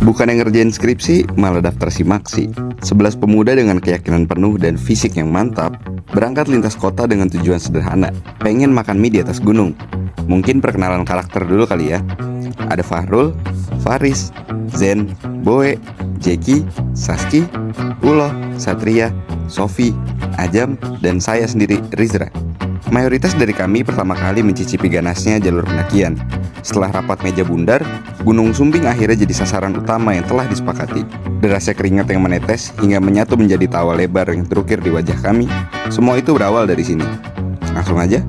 Bukan yang ngerjain skripsi, malah daftar simaksi. 11 pemuda dengan keyakinan penuh dan fisik yang mantap berangkat lintas kota dengan tujuan sederhana, pengen makan mie di atas gunung. Mungkin perkenalan karakter dulu kali ya. Ada Fahrul, Faris, Zen, Boe, Jeki, Saski, Ulo, Satria, Sofi, Ajam, dan saya sendiri, Rizra. Mayoritas dari kami pertama kali mencicipi ganasnya jalur pendakian. Setelah rapat meja bundar, Gunung Sumbing akhirnya jadi sasaran utama yang telah disepakati. Derasnya keringat yang menetes hingga menyatu menjadi tawa lebar yang terukir di wajah kami. Semua itu berawal dari sini. Langsung aja,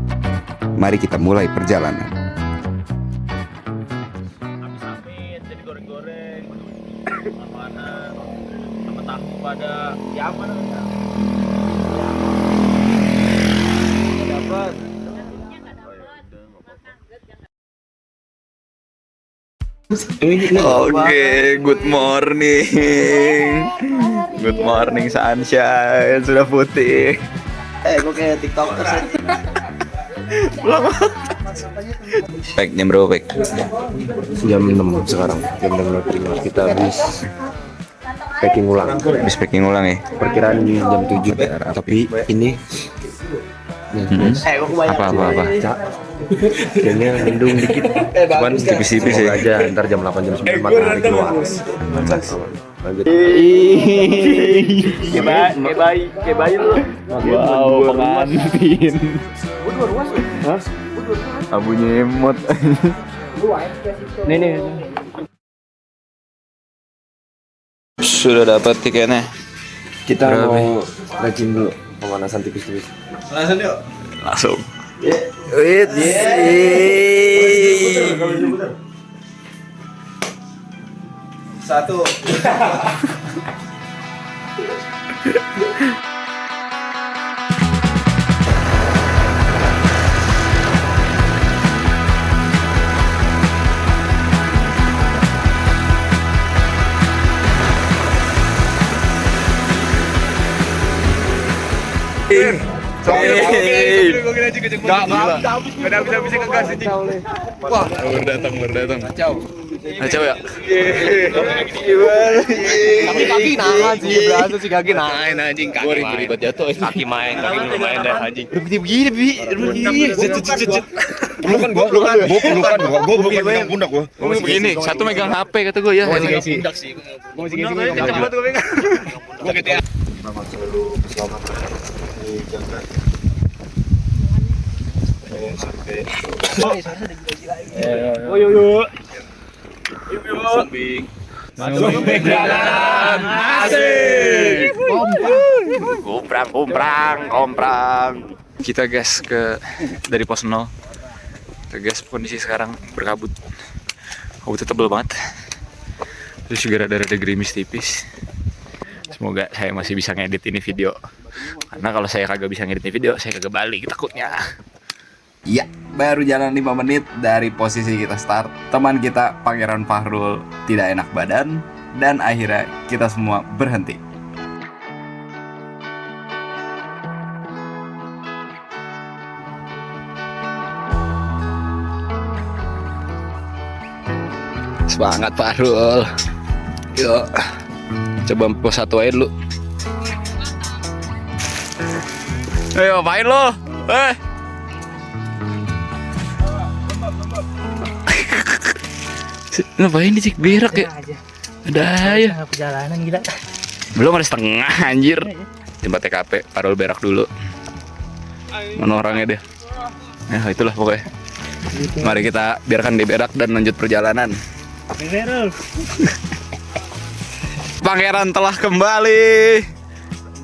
mari kita mulai perjalanan. Amit-amit jadi goreng-goreng mana sama tahu pada ya mana dapat. Oke, good morning. Good morning sunshine, sudah putih. Gue kayak TikToker sih. Pek, jam berapa, Pek? Jam 6 sekarang, jam 6.05 kita habis packing ulang. Habis packing ulang ya? Perkiraan jam 7, tapi ini Apa? Cak, kayaknya mendung dikit. Cuman tipis-tipis semoga ya. aja ntar jam 8 jam 9 matahari keluar. Lanjut. Kayak bayi lu. Wow, pengantin. Abu nyemot. Nih. Sudah dapat tiketnya. Kita Berapa? mau rajin dulu pemanasan tipis-tipis. Langsung. Satu. Gak bisa ngegas anjing. Wah, berdatang. Kacau ya? Kaki nahan sih, berasa sih kaki nahan anjing. Gue ribet jatuh. Kaki main dah anjing. Begini. Pelukan gua pegang pundak gua. Gue begini, satu megang HP kata gue ya. Pundak sih. Gue masih gini. Cepet gue pegang. Yuk. Sumbing. Asik. Komprang. Kita gas dari pos 0. Kita gas, kondisi sekarang berkabut. Kabutnya tebel banget. Terus juga ada gerimis tipis. Semoga saya masih bisa ngedit ini video. Karena kalau saya kagak bisa ngedit ini video, saya kagak balik takutnya. Iya, baru jalan 5 menit dari posisi kita start. Teman kita, Pangeran Fahrul, tidak enak badan. Dan akhirnya kita semua berhenti. Semangat Fahrul. Yuk, coba pos 1 aja dulu. Ayo, main lo. Ngapain di cik berak ya? Ada ya. Perjalanan gila. Belum ada setengah anjir. Tempat TKP, Fahrul berak dulu. Mana orangnya deh? Ya itulah pokoknya. Mari kita biarkan dia berak dan lanjut perjalanan. Pangeran telah kembali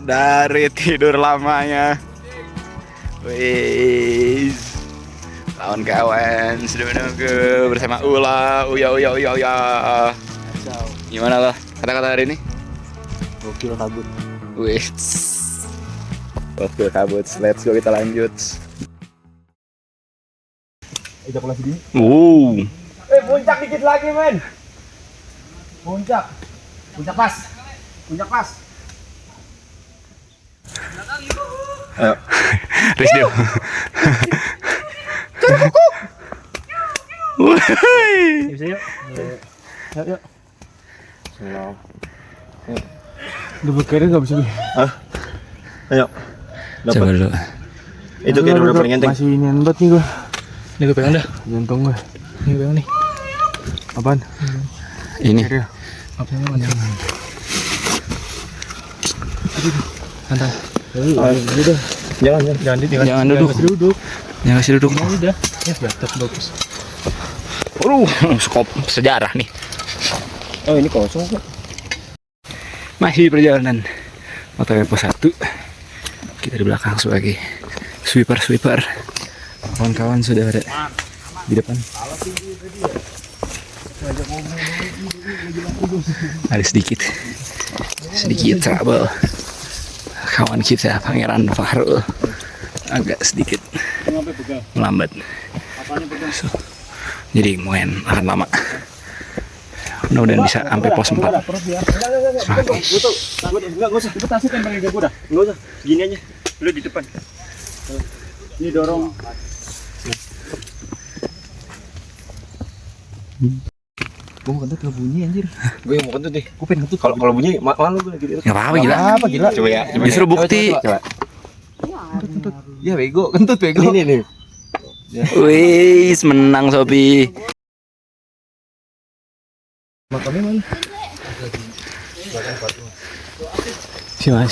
dari tidur lamanya. Wis. Kawan-kawan sudah menunggu bersama Uya. Gimana lah kata-kata hari ini? Gokil kabut. Wis. Oke kabut, let's go kita lanjut. Ejakulasi dini. Puncak dikit lagi, men. Puncak pas. Ayo. Ris dia. Bisa yuk. Yuk. Allah. Udah berkira nggak bisa. Ayo. Coba dulu. Itu kayak udah paling enteng. Masih inian banget nih gua. Ini gue pegang dah. Jantung gua. Ini pegang nih. Apaan? Ini. Apa namanya? Santai. Udah. Jangan Jangan duduk. Jangan kasih duduk. Udah. Ya, jatuh bagus. Skop sejarah nih. Oh, ini kosong kok. Masih perjalanan OTW pos 1. Kita di belakang sebagai sweeper. Kawan-kawan sudah ada di depan. Ada sedikit trouble. Kawan kita Pangeran Fahrul agak sedikit melambat. Jadi mungkin akan lama. Mudah-mudahan bisa sampai pos 4. Semangat guys. Enggak usah. Itu tasnya kan pakai gue dah. Enggak usah. Gini aja. Lu di depan. Ini dorong. Gua mau kentut nggak bunyi anjir. Gue yang mau kentut deh. Gua pengen kentut. Kalau bunyi malu gue lagi. Gak apa-apa gila. Apa gila? Coba ya. Justru bukti. Coba. Kentut. Ya bego, kentut bego. Ini nih. Wih, menang Sopi. Makamnya mana? Si Mas.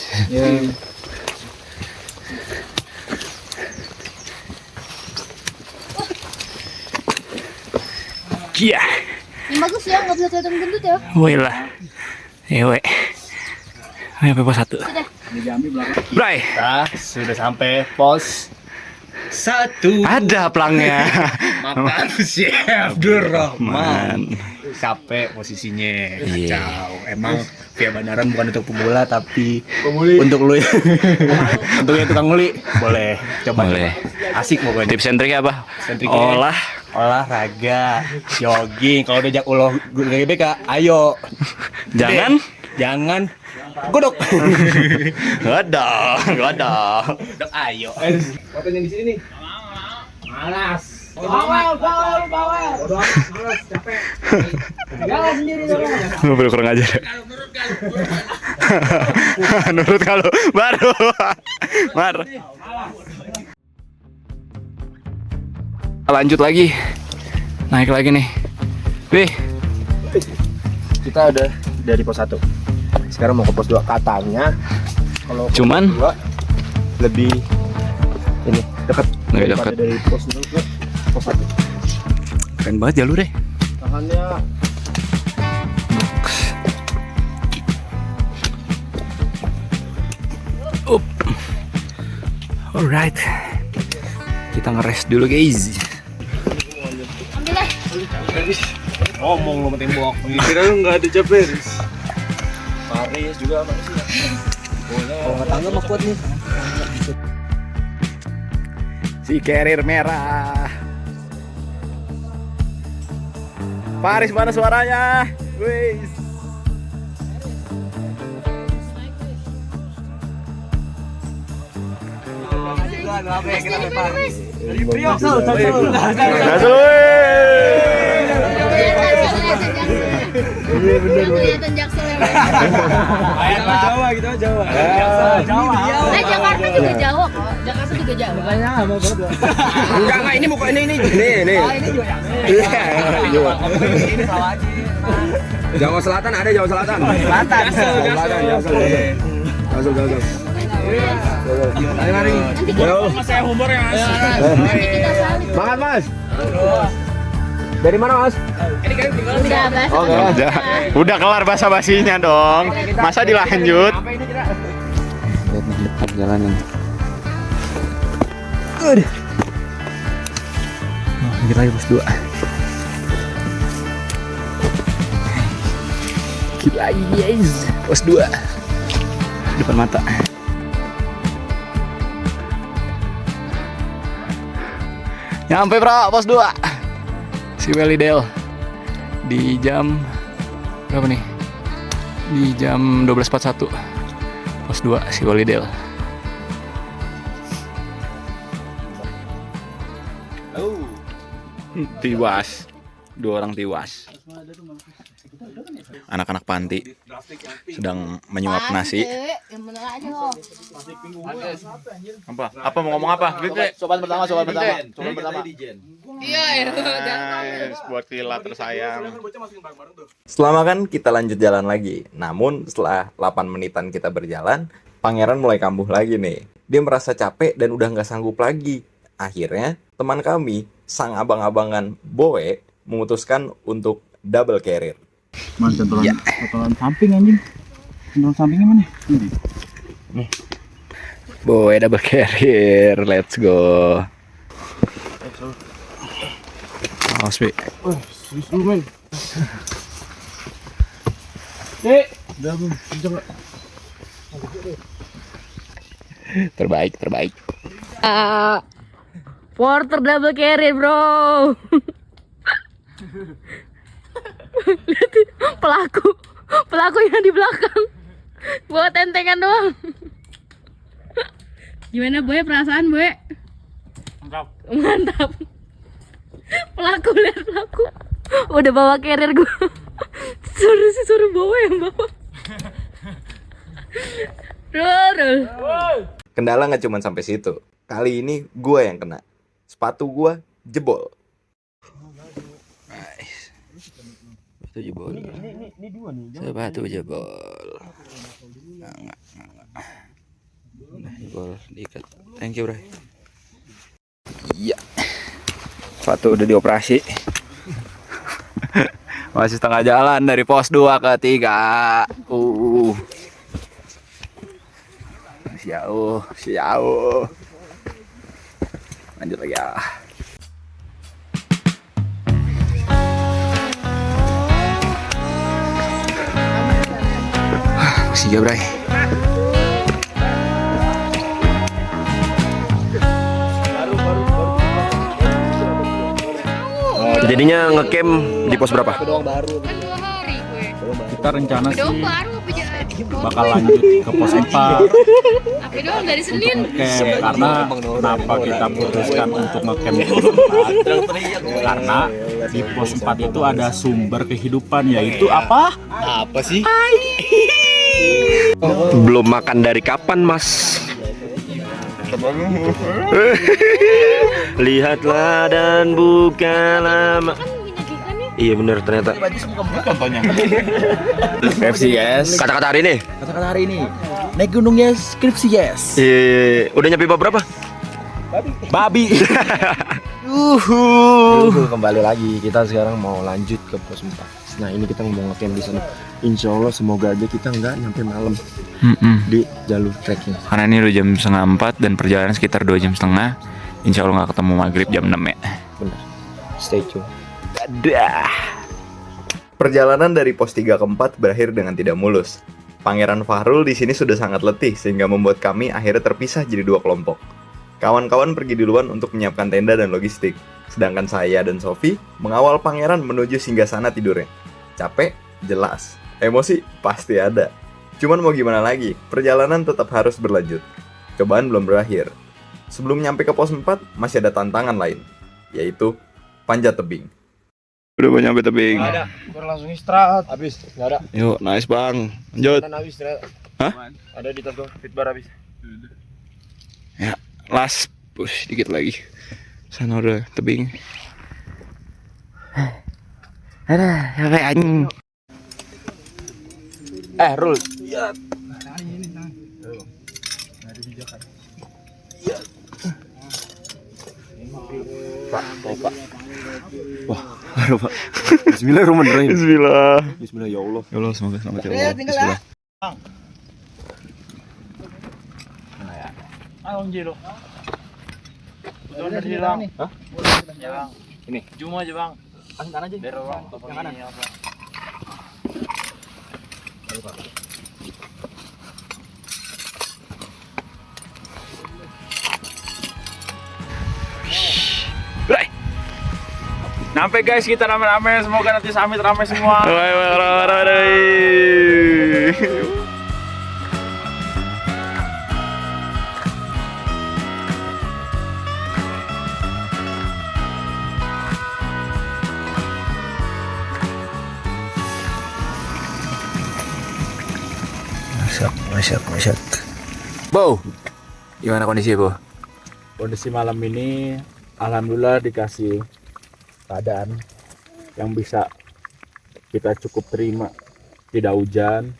Iya. Yang bagus ya, nggak bisa kelihatan gendut ya. Woi lah. Ewe. Ayo sampai pos 1. Sudah. Bray. Sudah sampai pos 1. Ada pelangnya. Makan si Abdurrahman. Capek posisinya. Iya. Kacau. Emang via bandaran bukan untuk pemula tapi untuk lu untuk yang tukang nguli boleh coba. Boleh. Asik pokoknya. Tips and triknya apa? And triknya, olahraga, jogging. Kalau udah ulah GBK, ayo. Jangan godok. Godok. Godok, ayo. Fotonya di sini nih. Malas. Bawel. Malas, capek. Jalan sendiri dong. Lu baru kurang ajar. Nurut kalau baru. Mar. Lanjut lagi. Naik lagi nih. Wih. Kita udah dari pos 1. Sekarang mau ke pos 2 katanya. Kalau Cuman pos 2 lebih ini dekat. Lebih daripada dekat. dari pos 2 ke pos 1. keren banget jalur deh. Tahannya Up. Alright. Kita ngeres dulu guys. Ambil lah. ngomong lu sama tembok. Kira lu nggak ada Jaberis. Paris juga manusia. Kalau nggak tangga mah kuat nih. Si carrier merah. Paris mana suaranya? Wis. Kelihatan Jaksel ya. Jawa gitu Jawa. Nah, Jakarta juga Jawa kok. Jakarta juga Jawa. Enggak ini muka ini. Nih. Oh, ini juga. Jawa. Jawa Selatan ada Jawa Selatan. Selatan. Jaksel. Mari. Saya humor ya, Mas. Semangat, Mas. Dari mana, Mas? Udah, Bas. Udah kelar basa-basinya dong. Masa dilanjut? Lihat nih dekat jalanan. Udah. Oh, kita lagi pos 2. Kita lagi guys, pos 2. Depan mata. Nyampe bro, pos 2. Si Welidel di jam berapa nih? Di jam 12.41. Pos 2 si Welidel. Tiwas. 2 orang tiwas. anak-anak panti sedang menyuap nasi. Yang bener aja kok. Apa mau ngomong apa? Sobat pertama. Iya, Nice, buat Kila tersayang. Setelah makan kita lanjut jalan lagi. Namun setelah 8 menitan kita berjalan, Pangeran mulai kambuh lagi nih. Dia merasa capek dan udah nggak sanggup lagi. Akhirnya teman kami, sang abang-abangan Boe, memutuskan untuk double carrier. Man, contohan samping anjing. Contohan sampingnya mana? Ini. Boe double carrier, let's go. Awas, Bi. Serius dulu, men. Udah, Bang. Kenceng enggak? Terbaik. Porter double carry, bro. Lihat pelaku yang di belakang. Bawa tentengan doang. Gimana, Boy, perasaan, Boy? Mantap. Lihat pelaku. Udah bawa carrier gue. Suruh bawa yang bawa. Roll. Kendala nggak cuma sampai situ. Kali ini gua yang kena. Sepatu gua jebol. Nice. Sepatu jebol. Ini dua nih. Sepatu jebol. Nggak. Udah jebol diikat. Thank you, Bray. Iya. Sepatu udah dioperasi. Masih setengah jalan dari pos 2 ke 3. Jauh. Lanjut lagi ya. Masih jauh, Bray. Jadinya ngecamp di pos berapa? Kan 2 hari gue. Kita rencana sih Doang baru apa jalan? bakal lanjut ke pos 4. Apa doang dari Senin? Karena kenapa kita putuskan untuk ngecamp di pos 4? Karena di pos 4 itu ada sumber kehidupan, yaitu apa? Apa sih? Belum makan dari kapan, Mas? Lihatlah dan buka lama. Iya bener ternyata. Contohnya. Skripsi, guys. Kata-kata hari ini? Kata-kata hari ini. Naik gunungnya skripsi, yes. Iya. Udah nyampe bab berapa? Babi. Kembali lagi. Kita sekarang mau lanjut ke pos 4. Nah, ini kita mau ngecamp di sana. Insya Allah semoga aja kita nggak nyampe malam di jalur trekking. Karena ini udah jam 3:30 dan perjalanan sekitar 2 jam setengah. Insya Allah nggak ketemu maghrib jam 6 ya. Benar. Stay tune. Dadah. Perjalanan dari pos 3 ke 4 berakhir dengan tidak mulus. Pangeran Fahrul di sini sudah sangat letih sehingga membuat kami akhirnya terpisah jadi 2 kelompok. Kawan-kawan pergi duluan untuk menyiapkan tenda dan logistik, sedangkan saya dan Sofi mengawal Pangeran menuju singgasana tidurnya. Capek? Jelas. Emosi? Pasti ada. Cuman mau gimana lagi, perjalanan tetap harus berlanjut. Cobaan belum berakhir. Sebelum nyampe ke pos 4, masih ada tantangan lain, yaitu panjat tebing. Udah mau nyampe tebing. Nggak ada, baru langsung istirahat. Habis, nggak ada. Yuk, nice bang. Lanjut. Kan habis istirahat. Hah? Ada di tas gua, fitbar habis. Ya, last push dikit lagi. Sana udah tebing. Ada, capek anjing. Rul. Pak. Wah, baru Pak. Bismillahirrahmanirrahim. Bismillah. Bismillah ya Allah. Ya Allah, semoga selamat ya Allah. Bismillah. Ayo Jiro. Udah hilang. Hah? Hilang. Ini. Cuma aja, Bang. Angkat aja. Biar orang Yang kanan. apa. Sampai guys, kita rame-rame, semoga nanti summit rame semua. Masya. Bo, gimana kondisi Bo? Kondisi malam ini alhamdulillah dikasih keadaan yang bisa kita cukup terima, tidak hujan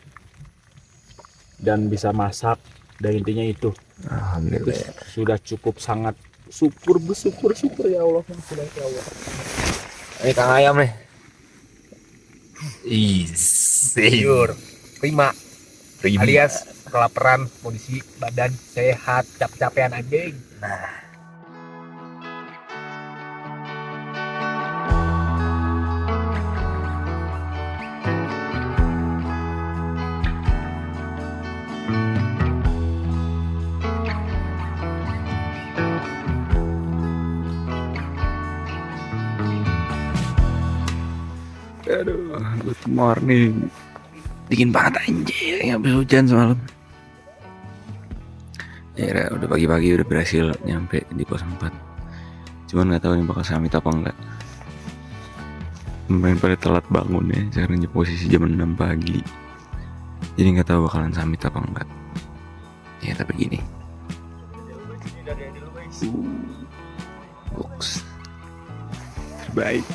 dan bisa masak, dan intinya itu Alhamdulillah. sudah cukup sangat bersyukur ya Allah, sudah ya Allah. Ini Kang Ayam nih. Sayur prima alias kelaparan, kondisi badan sehat, capek-capean anjing. Aduh, good morning. Dingin banget anjir, nggak bisa hujan semalam. Ya udah pagi-pagi udah berhasil nyampe di pos 4. Cuman nggak tahu ini bakal summit apa enggak. Main pada telat bangun ya, sekarang posisi jam 6 pagi. Jadi nggak tahu bakalan summit apa enggak. Ya tapi gini. Box. Baik.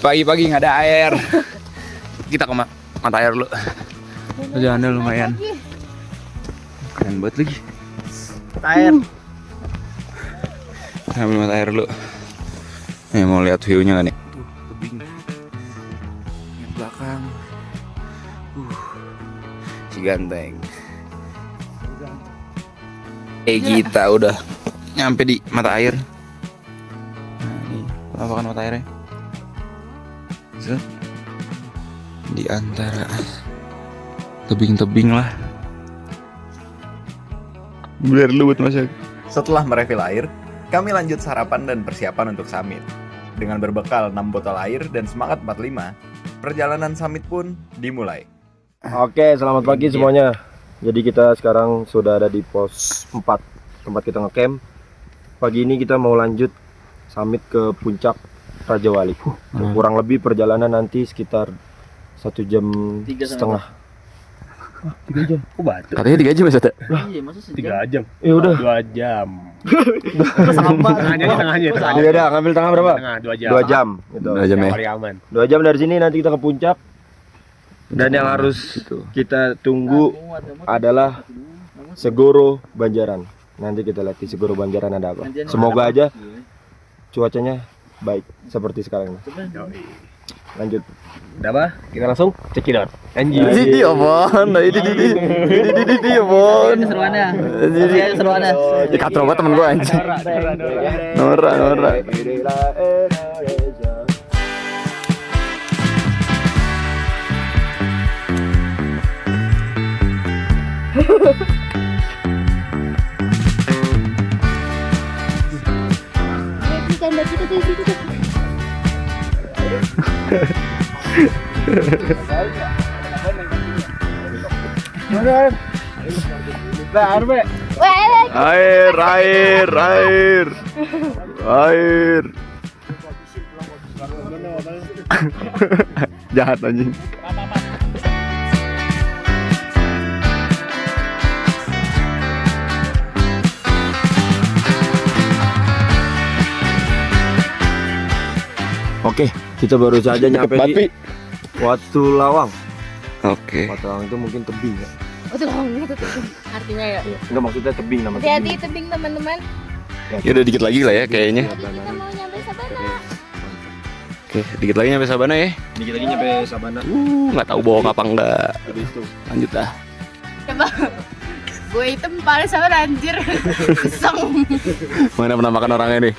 Pagi-pagi nggak ada air. Kita ke mata air dulu. Jalannya lumayan. Keren banget lagi. Air. Ambil mata air dulu. Nih mau lihat view-nya kan nih. Tuh, tebing. Yang belakang. Si ganteng. Kita udah nyampe di mata air. Nah, ini penampakan mata airnya. Set. Di antara tebing-tebing lah. Bener lu buat masak. Setelah merefill air, kami lanjut sarapan dan persiapan untuk summit. Dengan berbekal 6 botol air dan semangat 45, perjalanan summit pun dimulai. Oke, selamat pagi semuanya. Jadi kita sekarang sudah ada di pos 4 tempat kita ngecamp. Pagi ini kita mau lanjut summit ke puncak Raja Wali. Kurang lebih perjalanan nanti sekitar 1 jam setengah. 3 jam. Kok batu? Katanya 3 jam ya, Sata? Iya, masa 3 jam. Ya udah. 2 jam. Sama. Tengahnya. Ya udah, ngambil tengah berapa? Tengah 2 jam. 2 jam. Gitu. 2 jam ya. Yang paling aman. 2 jam dari sini nanti kita ke puncak. Dan yang harus kita tunggu adalah Segoro Banjaran. Nanti kita lihat di Segoro Banjaran ada apa. Semoga aja cuacanya baik seperti sekarang. Lanjut. Udah apa? Kita langsung cekidot. Anjir. Ini apaan? Ini apaan? Seruannya. Seruannya. Di katro banget temen gue anjing. Nora. Tenda kita di situ. Air. Jahat anjing. Oke, kita baru saja nyampe di Watu Lawang. Oke. Watu Lawang itu mungkin tebing ya? Itu itu artinya ya. Enggak, maksudnya tebing nama Hati-hati tebing. tebing teman-teman. Ya udah dikit lagi lah ya kayaknya. Kita mau nyampe Sabana. Oke, dikit lagi nyampe Sabana ya. Dikit lagi nyampe Sabana. Nggak tahu bohong apa enggak. Lanjut dah. Coba. Gue hitam paling Sabana anjir. Keseng. Mana penampakan orangnya nih?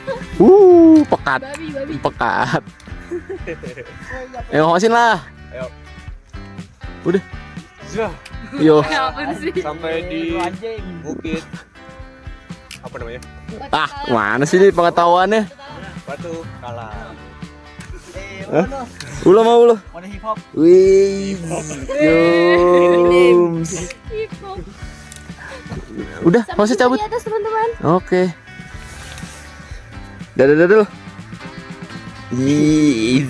Pekat. Babi. Pekat. Ngawasin lah. Ayo. Udah. Yo. Apa sih? Sampai di bukit apa namanya? Ah, mana sih ini pengetahuannya? Batu Kalah. Ulah mau ulah. Mana hip hop? Wih. Yums. Udah, mau saya cabut. Di atas teman-teman. Oke. Dadah. Yes.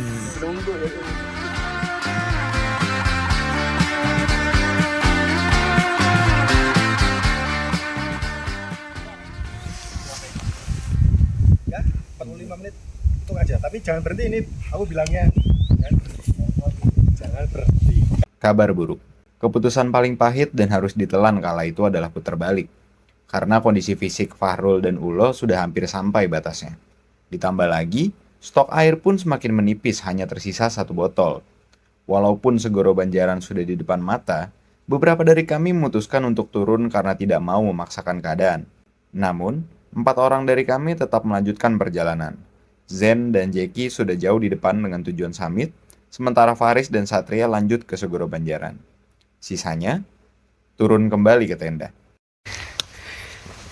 Tapi jangan berhenti ini, aku bilangnya. Kan? Jangan berhenti. Kabar buruk. Keputusan paling pahit dan harus ditelan kala itu adalah putar balik. Karena kondisi fisik Fahrul dan Ulo sudah hampir sampai batasnya. Ditambah lagi, stok air pun semakin menipis, hanya tersisa 1 botol. Walaupun Segoro Banjaran sudah di depan mata, beberapa dari kami memutuskan untuk turun karena tidak mau memaksakan keadaan. Namun, 4 orang dari kami tetap melanjutkan perjalanan. Zen dan Jeki sudah jauh di depan dengan tujuan summit, sementara Faris dan Satria lanjut ke Segoro Banjaran. Sisanya, turun kembali ke tenda.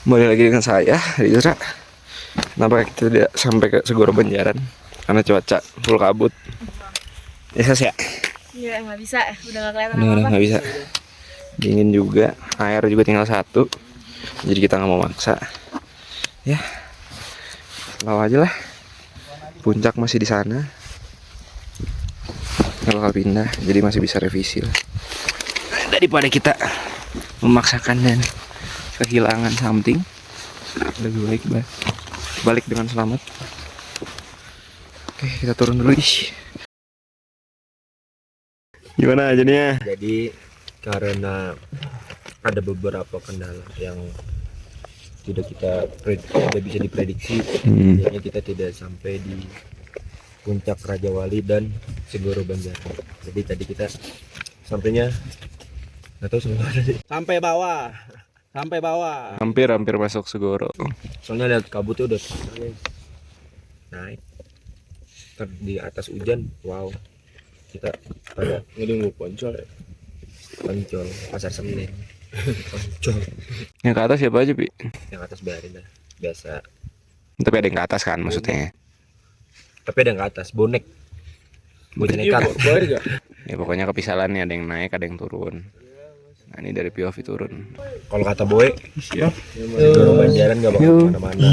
Kembali lagi dengan saya, Rizra. Kenapa kita tidak sampai ke Segoro Banjaran? Karena cuaca full kabut. Ya, ya. Iya, nggak bisa. Udah nggak kelihatan Udah apa-apa. nggak bisa. Dingin juga, air juga tinggal 1. Jadi kita nggak mau maksa. Ya, selalu aja lah. Puncak masih di sana. Nggak bakal pindah, jadi masih bisa revisi lah. Daripada kita memaksakan dan kehilangan something, lebih baik balik dengan selamat. Oke, kita turun dulu. Gimana jadinya? Jadi karena ada beberapa kendala yang tidak bisa diprediksi, akhirnya kita tidak sampai di puncak Raja Wali dan Segoro Banjaran. Jadi tadi kita sampainya nggak tahu sampai mana sih. Sampai bawah. Hampir masuk Segoro. Soalnya lihat kabutnya udah naik. Ntar di atas hujan, wow. Kita pada ngedung Poncol ya. Poncol Pasar Senen. Poncol. Yang ke atas siapa aja, Pi? Yang atas biarin lah, biasa. Tapi ada yang ke atas kan maksudnya. Tapi ada yang ke atas, bonek. Bocah nekat. Ya pokoknya kepisalannya, ada yang naik, ada yang turun. Nah, ini dari POV turun. Kalau kata Boy, Segoro Banjaran nggak bakal kemana-mana.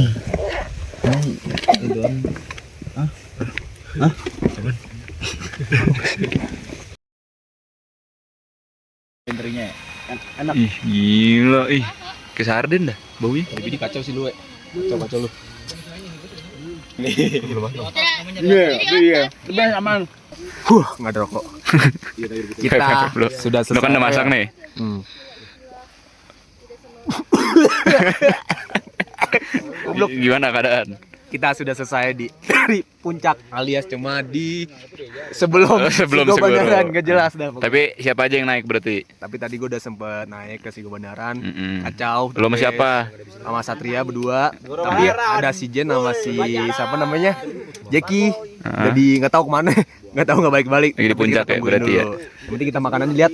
Ih, gila, ih. Ke sarden dah baunya. Jadi kacau sih lu, kacau lu. Iya. Udah aman. Nggak ada rokok. Kita Sudah Lu kan udah masak nih. Gimana keadaan? Kita sudah selesai dari puncak alias cuma di sebelum Sebelum Segoro Segoro. Banjaran, nggak jelas dah. Tapi siapa aja yang naik berarti? Tapi tadi gue udah sempet naik ke Segoro Banjaran, Mm-mm. kacau. Lu sama Tapi siapa? Sama Satria berdua. Tapi ada si Jen sama si siapa namanya, Jeki. Jadi nggak tahu kemana, nggak balik-balik. Lagi di puncak ya, berarti ya? Yang penting kita makanan lihat.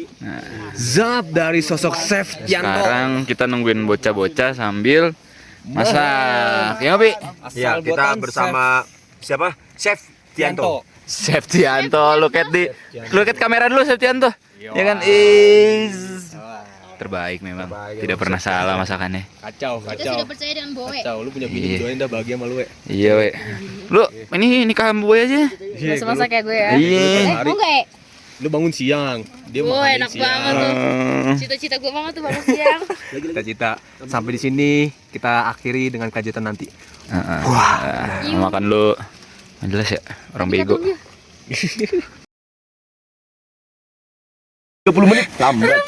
Zat dari sosok Chef Tianto. Sekarang kita nungguin bocah-bocah sambil masak. Ya, Pi? Ya, kita bersama siapa? Chef Tianto. Chef Tianto, look at kamera dulu Chef Tianto. Ya kan, is terbaik memang. Tidak pernah salah masakannya. Kacau. Kita sudah percaya dengan Bowe. Kacau, lu punya bini Iya. doain dah bahagia sama lu, we. Iya, we. Lu ini nikah sama boy aja. Nggak semasak kayak gue ya. Iya. Mau nggak? Lu bangun siang, dia Gue makan enak siang. banget tuh. Cita-cita gue banget tuh bangun siang. Cita-cita sampai di sini kita akhiri dengan kejutan nanti. Wah, makan lu. Nggak jelas ya, orang bego. 30 menit lambat.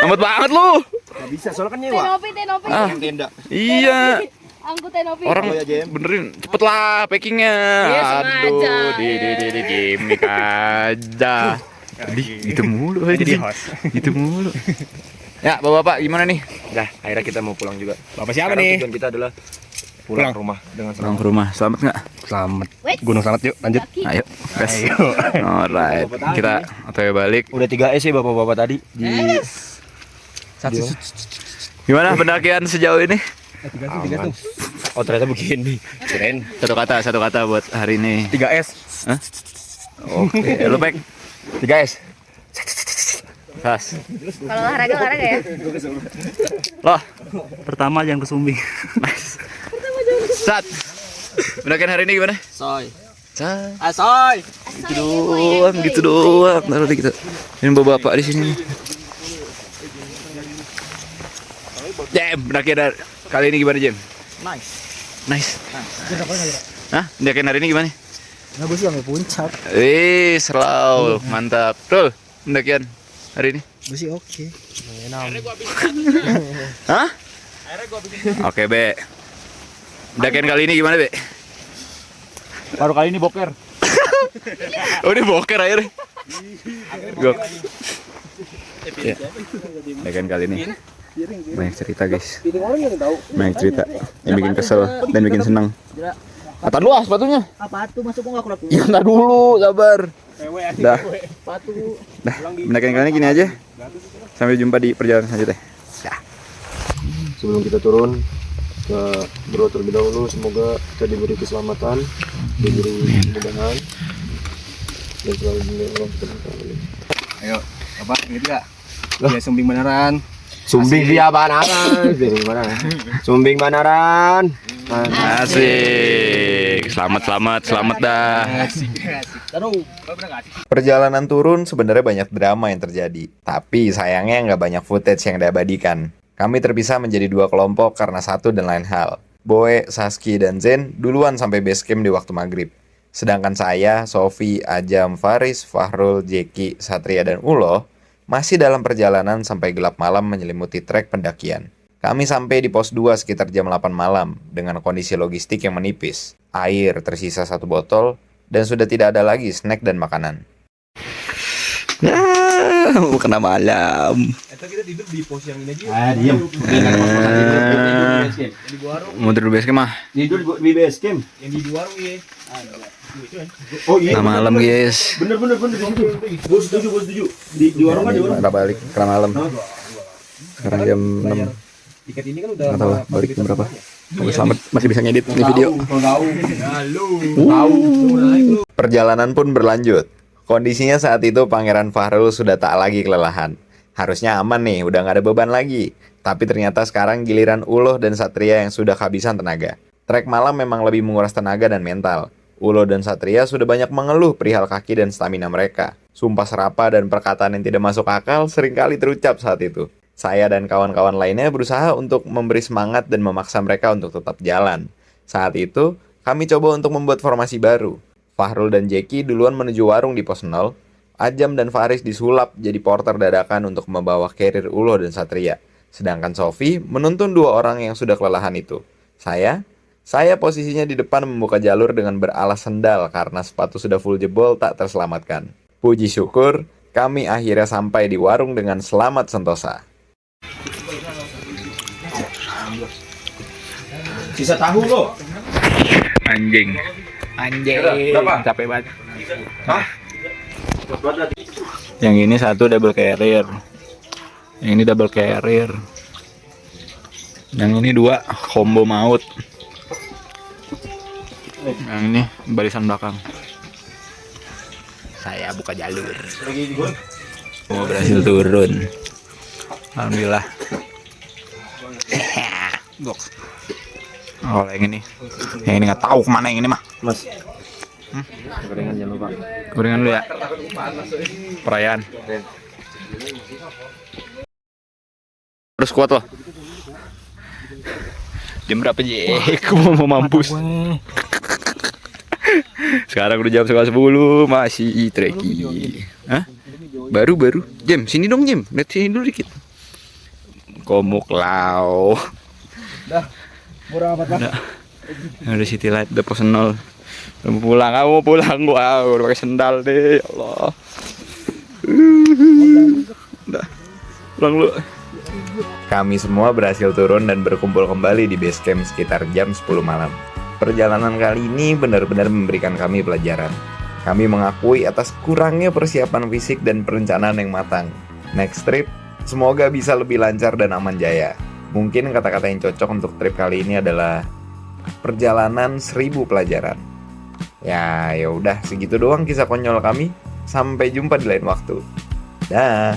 Lambat banget lu. Gak bisa, soalnya kan nyewa. Tenopi. Ah, Tenda. iya. Angkut Tenopi. Orang benerin cepet lah packingnya. Iya, sengaja. Aduh, di gimmick aja. Gitu mulu aja. Gitu mulu. Ya, bapak-bapak gimana nih? Dah, akhirnya kita mau pulang juga. Bapak siapa Sekarang nih? tujuan kita adalah pulang rumah dengan Pulang selamat. ke rumah, selamat nggak? Selamat. Gunung Selamat yuk, lanjut. Ayo, gas. Alright, kita otw balik. Udah 3S ya bapak-bapak tadi. Gimana pendakian sejauh ini? Aman. Oh ternyata begini. Keren. Satu kata buat hari ini. 3S. Hah? Oke, lu Pek. 3S. Gas. Kalau olahraga ya. Loh, Pertama jangan kesumbing. nice. Sat. Pendakian hari ini gimana? Soy. Sat. Asoy. Gitu doang. Taruh di kita. Ini bapak di sini. Jam, pendakian kali ini gimana, Jam? Nice. Nice. Hah? Pendakian hari ini gimana? Nah, gue sih sampai puncak. Selalu mantap. Betul, pendakian hari ini. Gue sih oke. Hah? Oke, Be. Pendakian kali ini gimana, Be? Baru kali ini boker. Oh, ini boker akhirnya. Gok. Ya. Pendakian kali ini banyak cerita, guys. Banyak cerita yang bikin kesel dan bikin senang. Atas lu sepatunya. Apa tuh masuk gua enggak Ya entar dulu, sabar. Dah. Dah, pendakian kali ini gini aja. Sampai jumpa di perjalanan selanjutnya. Sebelum kita turun, kita berdoa terlebih dahulu. Semoga kita diberi keselamatan, diberi kemudahan, dan selalu dilindungi Allah Subhanahu. Ayo, apa gitu gak? Ya sumbing beneran. Sumbing via Banaran. Sumbing Banaran. Asik. Selamat dah. Perjalanan turun sebenarnya banyak drama yang terjadi, tapi sayangnya nggak banyak footage yang diabadikan. Kami terpisah menjadi dua kelompok karena satu dan lain hal. Boe, Saski, dan Zen duluan sampai base camp di waktu maghrib. Sedangkan saya, Sofi, Ajam, Faris, Fahrul, Jeki, Satria, dan Ulo masih dalam perjalanan sampai gelap malam menyelimuti trek pendakian. Kami sampai di pos 2 sekitar jam 8 malam dengan kondisi logistik yang menipis. Air tersisa 1 botol dan sudah tidak ada lagi snack dan makanan. Mau kena malam. Kita tidur di pos yang ini aja. Diam. Mau tidur base camp mah. Tidur di base camp. Yang di warung ya. Oh iya. Nah, malam, guys. Bener. Gue setuju. Di warung kan di warung. Kita balik karena malam. Sekarang jam 6. Tiket ini kan udah. Nggak tahu lah balik jam berapa. Semoga selamat masih bisa ngedit ini video. Perjalanan pun berlanjut. Kondisinya saat itu Pangeran Fahrul sudah tak lagi kelelahan. Harusnya aman nih, udah nggak ada beban lagi. Tapi ternyata sekarang giliran Ulo dan Satria yang sudah kehabisan tenaga. Trek malam memang lebih menguras tenaga dan mental. Ulo dan Satria sudah banyak mengeluh perihal kaki dan stamina mereka. Sumpah serapah dan perkataan yang tidak masuk akal seringkali terucap saat itu. Saya dan kawan-kawan lainnya berusaha untuk memberi semangat dan memaksa mereka untuk tetap jalan. Saat itu, kami coba untuk membuat formasi baru. Fahrul dan Jeki duluan menuju warung di pos 0. Ajam dan Faris disulap jadi porter dadakan untuk membawa carrier Ulo dan Satria. Sedangkan Sofi menuntun 2 orang yang sudah kelelahan itu. Saya posisinya di depan membuka jalur dengan beralas sendal karena sepatu sudah full jebol tak terselamatkan. Puji syukur, kami akhirnya sampai di warung dengan selamat sentosa. Sisa tahu lo. Anjing. Berapa? Capek banget. Hah? Yang ini satu double carrier. Yang ini double carrier. Yang ini 2 combo maut. Yang ini barisan belakang. Saya buka jalur. Mau berhasil turun. Alhamdulillah. Box. Oh, yang ini nggak tahu kemana yang ini mah. Mas. Gorengan jangan lupa. Gorengan dulu ya. Perayaan. Terus kuat loh. Jam berapa Jek? Mau mampus. Sekarang udah jam 11.10 masih trekking. Hah? Baru. Jam, sini dong Jam. Lihat sini dulu dikit. Komuk lau. Dah. Murah amat, Pak. Udah City Light, udah pos 0. Kamu pulang, gua udah pakai sendal deh, ya Allah. Udah, pulang lu. Kami semua berhasil turun dan berkumpul kembali di base camp sekitar jam 10 malam. Perjalanan kali ini benar-benar memberikan kami pelajaran. Kami mengakui atas kurangnya persiapan fisik dan perencanaan yang matang. Next trip, semoga bisa lebih lancar dan aman jaya. Mungkin kata-kata yang cocok untuk trip kali ini adalah perjalanan 1000 pelajaran. Ya udah segitu doang kisah konyol kami. Sampai jumpa di lain waktu. Dah.